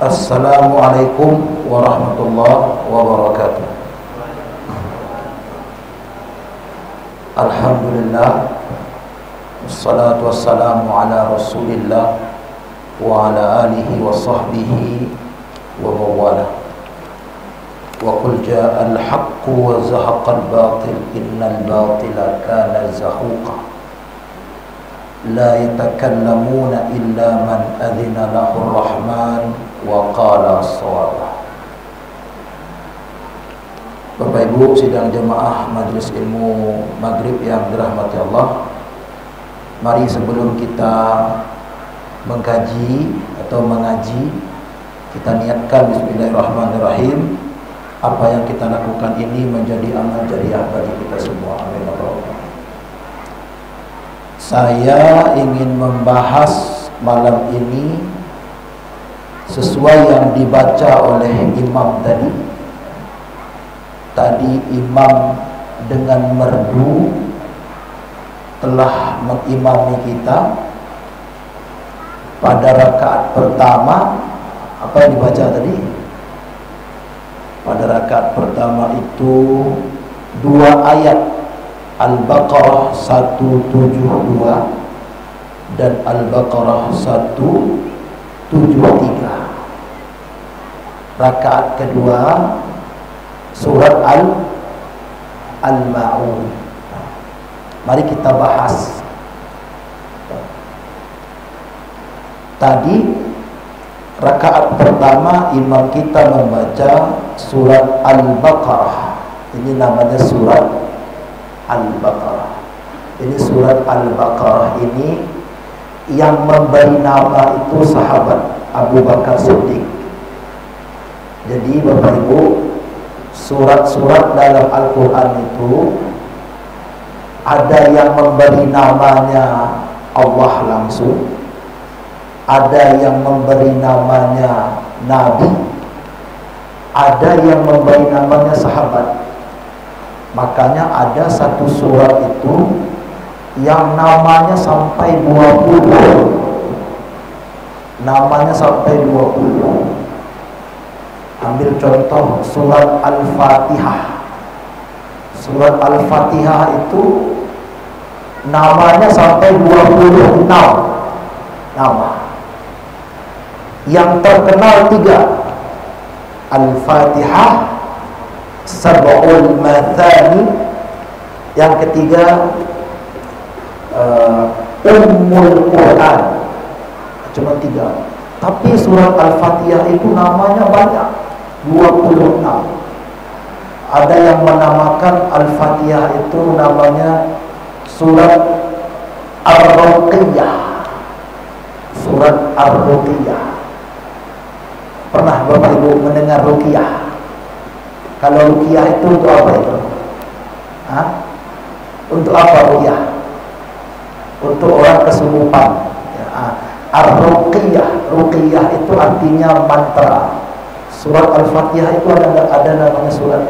Assalamualaikum warahmatullahi wabarakatuh. Alhamdulillah, wassalatu wassalamu ala rasulillah wa ala alihi wa sahbihi wa mawala. Wa qul ja'al haqqu wa zahaqal batil innal batila kana zahuqa. La yatakallamuna illa man adhina lahu rahman wa qala shawab. Bapak Ibu sidang jemaah Majelis Ilmu Maghrib yang dirahmati Allah, mari sebelum kita mengkaji atau mengaji, kita niatkan bismillahirrahmanirrahim. Apa yang kita lakukan ini menjadi amal jariah bagi kita semua. Amin. Saya ingin membahas malam ini sesuai yang dibaca oleh imam tadi. Tadi imam dengan merdu telah mengimami kita pada rakaat pertama. Apa yang dibaca tadi? Pada rakaat pertama itu 2 ayat, Al-Baqarah 172 dan Al-Baqarah 173. Rakaat kedua surat Al-Ma'un. Mari kita bahas. Tadi rakaat pertama imam kita membaca surat Al-Baqarah. Ini namanya surat Al-Baqarah. Ini surat Al-Baqarah ini yang memberi nama itu sahabat Abu Bakar Siddiq. Jadi Bapak Ibu, surat-surat dalam Al-Quran itu ada yang memberi namanya Allah langsung, ada yang memberi namanya Nabi, ada yang memberi namanya sahabat. Makanya ada satu surat itu yang namanya sampai 20. Namanya sampai 20. Ambil contoh surat Al-Fatihah. Surat Al-Fatihah itu namanya sampai 26 nama. Yang terkenal 3. Al-Fatihah, Sab'ul Mathani, yang ketiga Ummul Quran. Cuma 3. Tapi surat Al-Fatihah itu namanya banyak, 26. Ada yang menamakan Al-Fatihah itu namanya surat Ar-Ruqiyah. Surat Ar-Ruqiyah. Pernah Bapak Ibu mendengar Ruqiyah? Kalau Ruqiyah itu untuk apa itu? Hah? Untuk apa Ruqiyah? Untuk orang kesurupan. Ya, Ar-Ruqiyah. Ruqiyah itu artinya mantra. Surat Al-Fatihah itu ada namanya surat,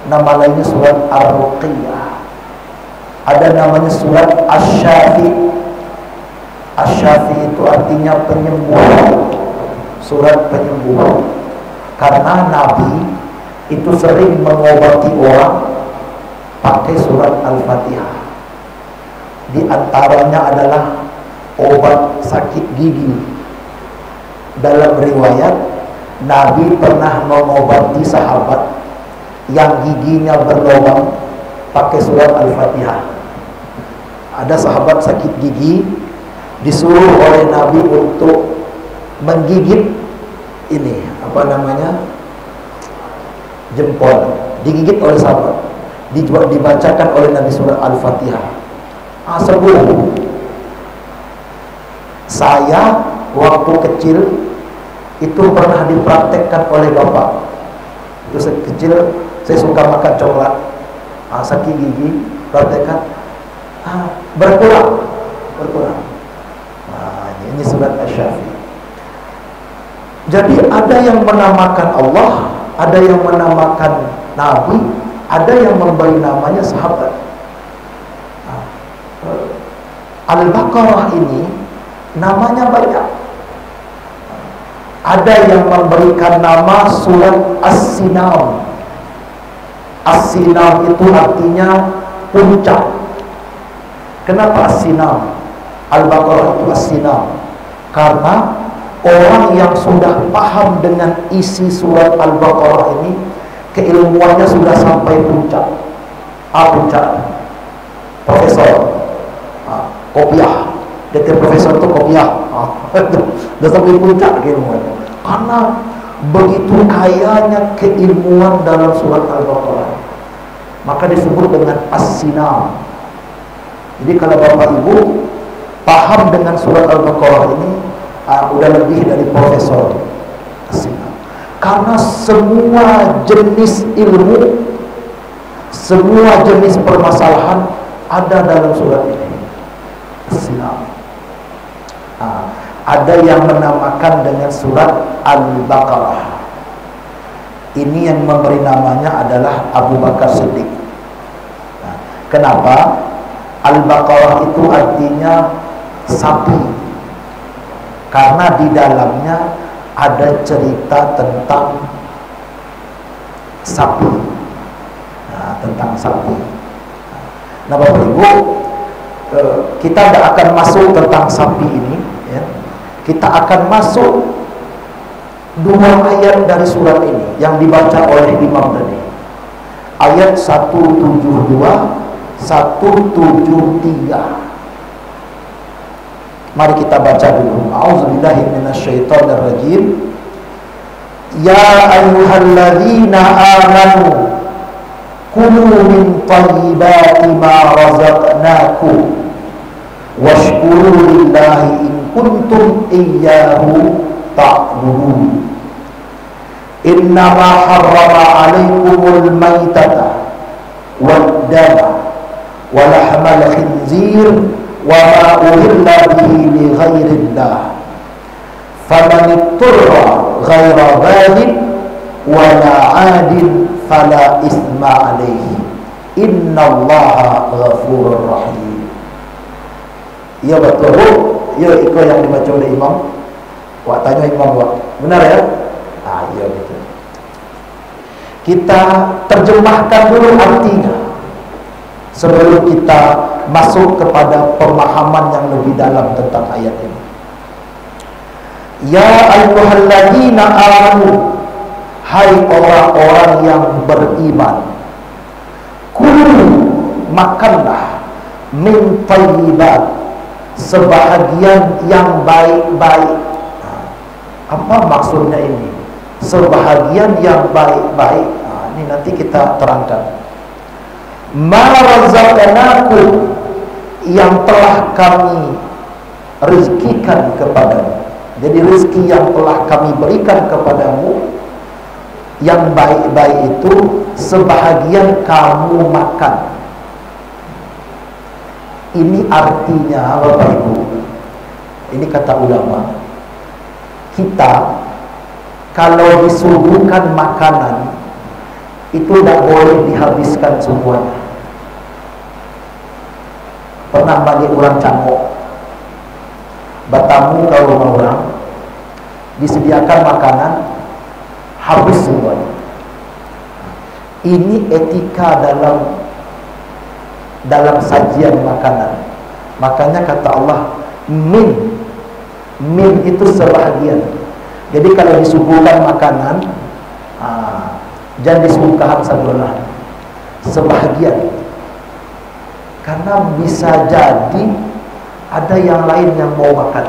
nama lainnya surat Ar-Ruqiyah. Ada namanya surat Asy-Syafi. Asy-Syafi itu artinya penyembuh. Surat penyembuh. Karena Nabi itu sering mengobati orang pakai surat Al-Fatihah. Di antaranya adalah obat sakit gigi. Dalam riwayat, Nabi pernah mengobati sahabat yang giginya berlubang pakai surat Al-Fatihah. Ada sahabat sakit gigi, disuruh oleh Nabi untuk menggigit ini, apa namanya, jempol. Digigit oleh sahabat, dibacakan oleh Nabi surat Al-Fatihah. Sembuh. Saya waktu kecil itu pernah dipraktekkan oleh bapak. Itu kecil saya suka makan coklat, sakit gigi, praktekkan, berkurang. Ini surat Asy-Syafi. Jadi ada yang menamakan Allah, ada yang menamakan Nabi, ada yang memberi namanya sahabat. Al-Baqarah ini namanya banyak. Ada yang memberikan nama surat As-Sinam. As-Sinam itu artinya puncak. Kenapa As-Sinam? Al-Baqarah itu As-Sinam. Karena orang yang sudah paham dengan isi surat Al-Baqarah ini, keilmuannya sudah sampai puncak. Puncak. Profesor. Kopiah. DT profesor itu kopiah. Sudah sampai puncak keilmuannya. Karena begitu kayanya keilmuan dalam surat Al-Baqarah, maka disebut dengan As-Sinam. Jadi kalau Bapak Ibu paham dengan surat Al-Baqarah ini, udah lebih dari profesor. As-Sinam. Karena semua jenis ilmu, semua jenis permasalahan ada dalam surat ini. As-Sinam. Ada yang menamakan dengan surat Al-Baqarah. Ini yang memberi namanya adalah Abu Bakar Siddiq. Kenapa? Al-Baqarah itu artinya sapi, karena di dalamnya ada cerita tentang sapi. Tentang sapi. Nah, Bapak Ibu, kita tidak akan masuk tentang sapi ini, ya. Kita akan masuk 2 ayat dari surat ini yang dibaca oleh Imam tadi. Ayat 172, 173. Mari kita baca dulu. A'udzubillahi minasyaitonirrajim. Ya ayyuhalladzina amanu kulu min thayyibati ma razaqnakum washkuru lillahi in kuntum iyyahu ta'budun. Innama harrama 'alaikumul maitata wad dama wa lahmal khinzir wa ma uhilla bihi li ghairillah faman ittarra ghaira baghin wa la 'adin fala isma 'alaihi innallaha ghafurur rahim. Ya betul. Ya itu yang dibaca oleh Imam. Wah, tanya Imam, wah. Benar ya? Iya betul. Kita terjemahkan dulu artinya sebelum kita masuk kepada pemahaman yang lebih dalam tentang ayat ini. Ya ayyuhalladzina amanu, hai orang-orang yang beriman, kulu, makanlah, min thayyibat, sebahagian yang baik-baik. Apa maksudnya ini? Sebahagian yang baik-baik. Ini nanti kita terangkan. Ma razaqnakum, yang telah kami rezekikan kepadamu. Jadi rezeki yang telah kami berikan kepadamu yang baik-baik itu sebahagian kamu makan. Ini artinya Bapak Ibu, ini kata ulama, kita kalau disuguhkan makanan itu tidak boleh dihabiskan semuanya. Pernah bagi orang cangkok bertamu ke rumah orang, disediakan makanan, habis semuanya. Ini etika dalam sajian makanan. Makanya kata Allah, min itu sebahagian. Jadi kalau disuguhkan makanan, jangan disuguhkan sebelah, sebahagian. Karena bisa jadi ada yang lain yang mau makan.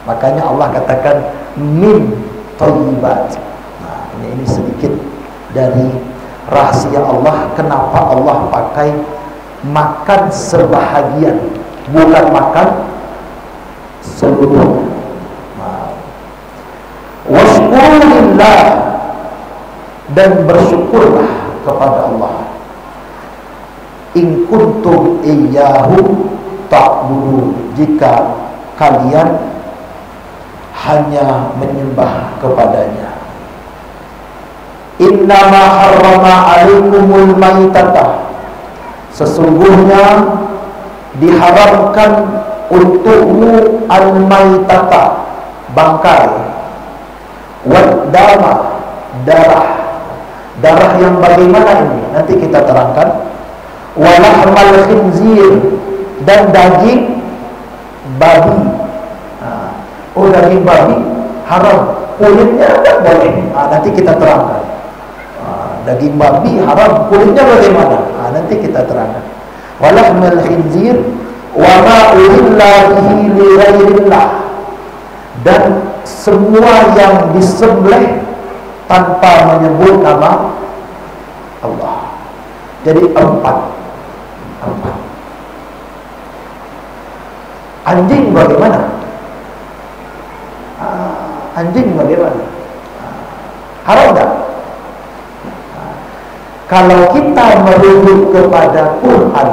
Makanya Allah katakan min thayyibat. Ini sedikit dari rahasia Allah, kenapa Allah pakai makan sebahagian, bukan makan seluruhnya. Washkurulillah, dan bersyukurlah kepada Allah. In kuntum iyyahu ta'budun, jika kalian hanya menyembah kepadanya. Innama harrama 'alaikumul maitata, sesungguhnya diharamkan untukmu al-maitata, bangkai. wad dama, darah yang bagaimana ini nanti kita terangkan, walahmal khinzir, dan daging babi. Oh, daging babi haram, kulitnya tidak boleh. Nanti kita terangkan. Daging babi haram, kulitnya bagaimana? Nanti kita terangkan. Walahmal khinzir wa ma uhilla bihi li ghairillah, dan semua yang disembelih tanpa menyebut nama Allah. Jadi empat. Anjing bagaimana? Anjing bagaimana? Haram tak? Kalau kita merujuk kepada Quran,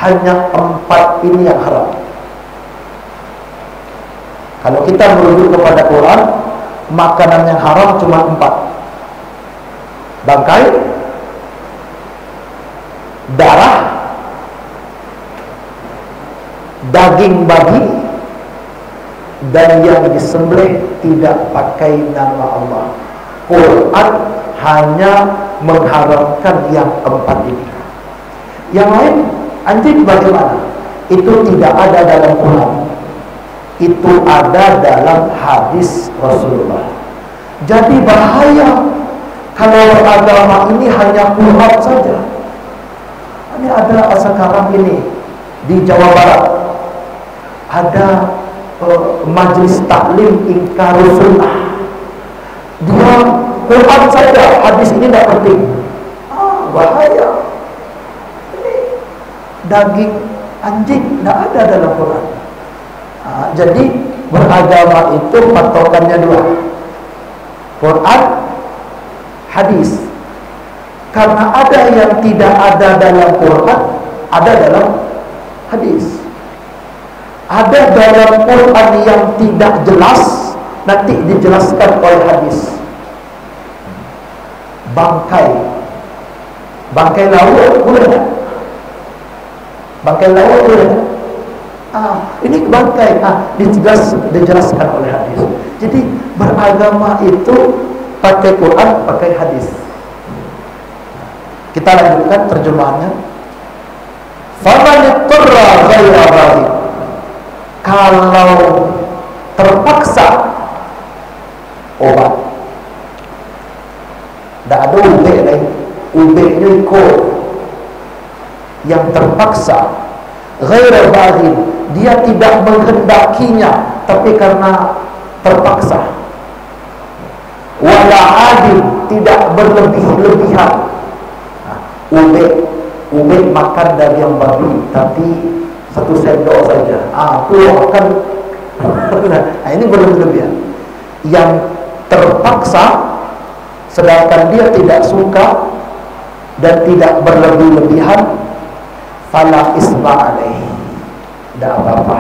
hanya empat ini yang haram. Kalau kita merujuk kepada Quran, makanan yang haram cuma empat: bangkai, darah, daging babi, dan yang disembelih tidak pakai nama Allah. Quran hanya mengharamkan yang empat ini. Yang lain, anjing bagaimana? Itu tidak ada dalam Quran, itu ada dalam hadis Rasulullah. Jadi bahaya kalau agama ini hanya Quran saja. Ini ada sekarang ini di Jawa Barat, ada majelis taklim ingkarus sunnah. Dia Quran saja, hadis ini tidak penting. Bahaya. Ini daging anjing tidak ada dalam Quran. Jadi beragama itu patokannya dua: Quran, hadis. Karena ada yang tidak ada dalam Quran, ada dalam hadis. Ada dalam Quran yang tidak jelas, nanti dijelaskan oleh hadis. Bangkai laut boleh tak? Bangkai laut boleh tak? Ini bangkai, dijelaskan oleh hadis. Jadi beragama itu pakai Quran, pakai hadis. Kita lanjutkan terjemahannya. Faman ittara ghaira baghin, kalau terpaksa obat, tidak ada ubek lagi, ubeknya ikut. Yang terpaksa ghaira baghin, dia tidak menghendakinya, tapi karena terpaksa. Wala adil, tidak berlebih-lebihan. Ubek makan dari yang babi, tapi 1 sendok saja. Itu akan ini berlebih-lebihan. Yang terpaksa, sedangkan dia tidak suka dan tidak berlebih-lebihan, fala isma alaihi, tidak apa-apa.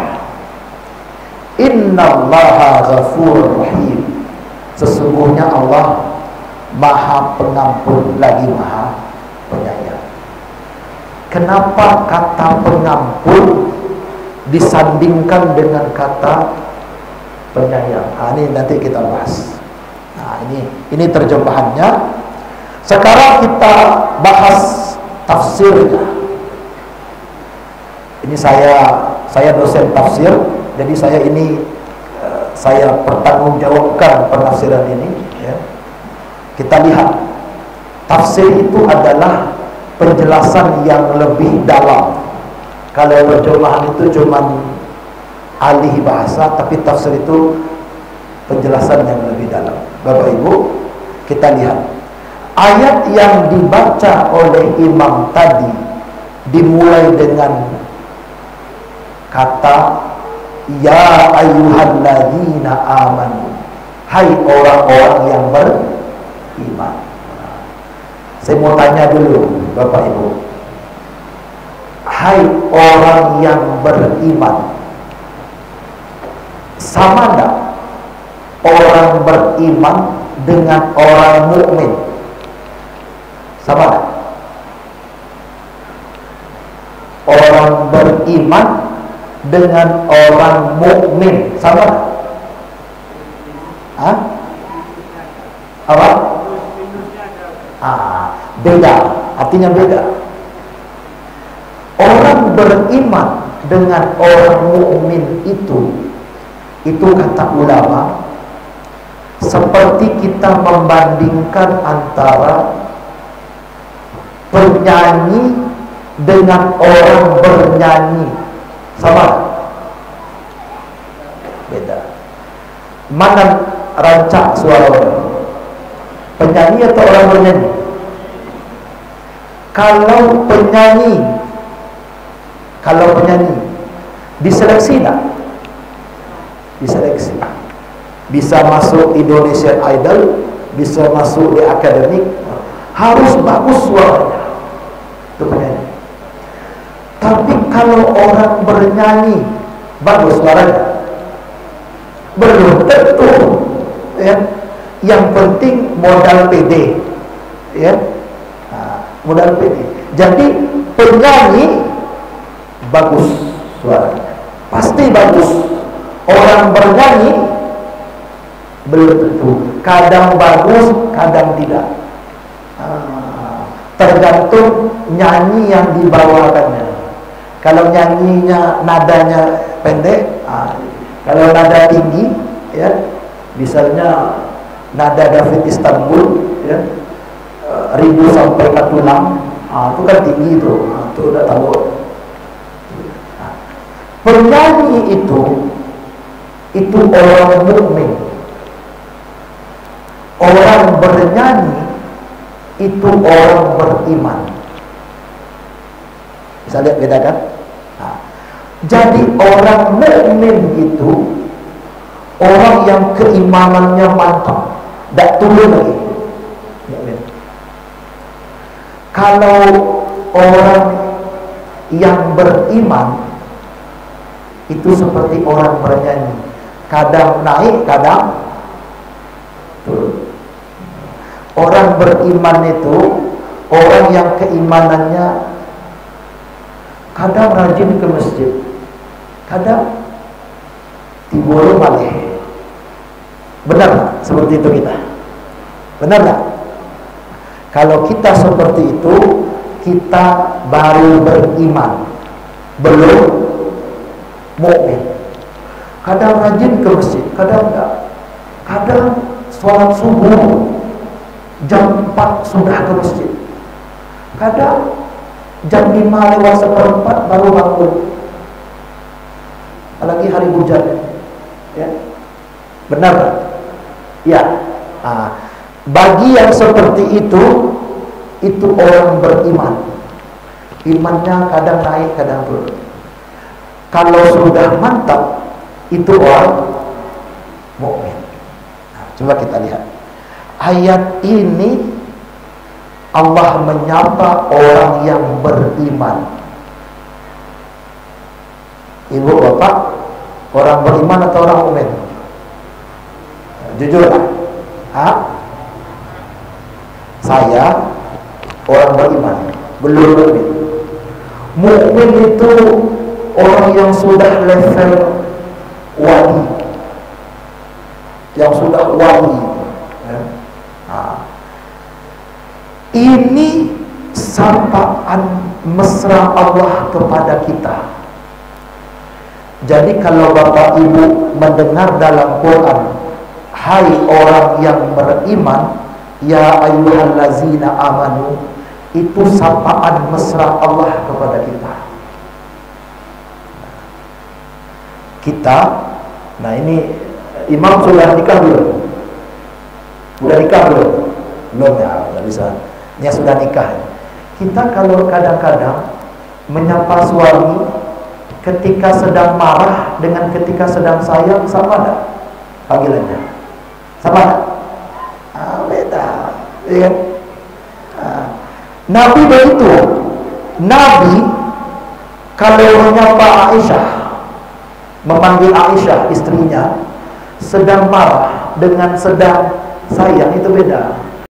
Innallaha ghafurur rahim, sesungguhnya Allah Maha Pengampun lagi Maha Penyayang. Kenapa kata pengampun disandingkan dengan kata penyayang? Ini nanti kita bahas. Ini terjemahannya. Sekarang kita bahas tafsirnya. Ini saya dosen tafsir, jadi saya pertanggungjawabkan penafsiran ini. Ya. Kita lihat, tafsir itu adalah penjelasan yang lebih dalam. Kalau terjemahan itu cuma alih bahasa, tapi tafsir itu penjelasan yang lebih dalam. Bapak Ibu, kita lihat ayat yang dibaca oleh imam tadi dimulai dengan kata ya ayyuhalladzina amanu, hai orang-orang yang beriman. Saya mau tanya dulu Bapak Ibu, hai orang yang beriman, sama enggak orang beriman dengan orang mukmin? Sama enggak? Orang beriman dengan orang mukmin sama enggak? beda, artinya beda. Orang beriman dengan orang mukmin itu kata ulama seperti kita membandingkan antara penyanyi dengan orang bernyanyi. Sama? Beda. Mana rancak suara? Penyanyi atau orang bernyanyi? Kalau penyanyi diseleksi tak? Diseleksi. Bisa masuk Indonesian Idol, bisa masuk di akademik, harus bagus suaranya. Itu penyanyi. Tapi kalau orang bernyanyi bagus suaranya, belum tentu, ya. Yang penting modal PD, ya. Modal PD. Jadi penyanyi bagus suaranya, pasti bagus. Orang bernyanyi belum tentu, kadang bagus, kadang tidak. Tergantung nyanyi yang dibawakannya. Kalau nyanyinya nadanya pendek, kalau nada tinggi, ya, misalnya nada David Istanbul, ya, 1000 sampai 46, itu kan tinggi itu udah tahu. Penyanyi itu orang mukmin. Orang bernyanyi itu orang beriman. Bisa lihat beda kan? Jadi orang mukmin itu orang yang keimanannya mantap, tidak turun lagi. Mukmin. Kalau orang yang beriman itu seperti orang bernyanyi, kadang naik, kadang turun. Orang beriman itu orang yang keimanannya kadang rajin ke masjid, kadang timbul balik. Benar tak? Seperti itu kita. Benar tak? Kalau kita seperti itu, kita baru beriman, belum mukmin. Kadang rajin ke masjid, kadang enggak. Kadang sholat subuh jam 4 sudah ke masjid, kadang jam 5:05 baru bangun, apalagi hari hujan, ya. Benar? Ya. Bagi yang seperti itu orang beriman. Imannya kadang naik, kadang turun. Kalau sudah mantap, itu orang mukmin. Coba kita lihat ayat ini. Allah menyapa orang yang beriman. Ibu bapak, orang beriman atau orang mukmin? Jujurlah. Saya orang beriman, belum mukmin. Mukmin itu orang yang sudah level wali, yang sudah wali. Ini sapaan mesra Allah kepada kita. Jadi kalau bapak ibu mendengar dalam Quran, hai orang yang beriman, ya ayyuhallazina amanu, itu sapaan mesra Allah kepada kita. Nah ini imam sudah nikah belum? Sudah nikah belum? Belum ya, nggak bisa. Dia sudah nikah. Kita kalau kadang-kadang menyapa suami ketika sedang marah dengan ketika sedang sayang, sama tak panggilannya? Sama tak? Beda, ya. Nabi begitu. Nabi kalau menyapa Aisyah, memanggil Aisyah istrinya, sedang marah dengan sedang sayang, itu beda.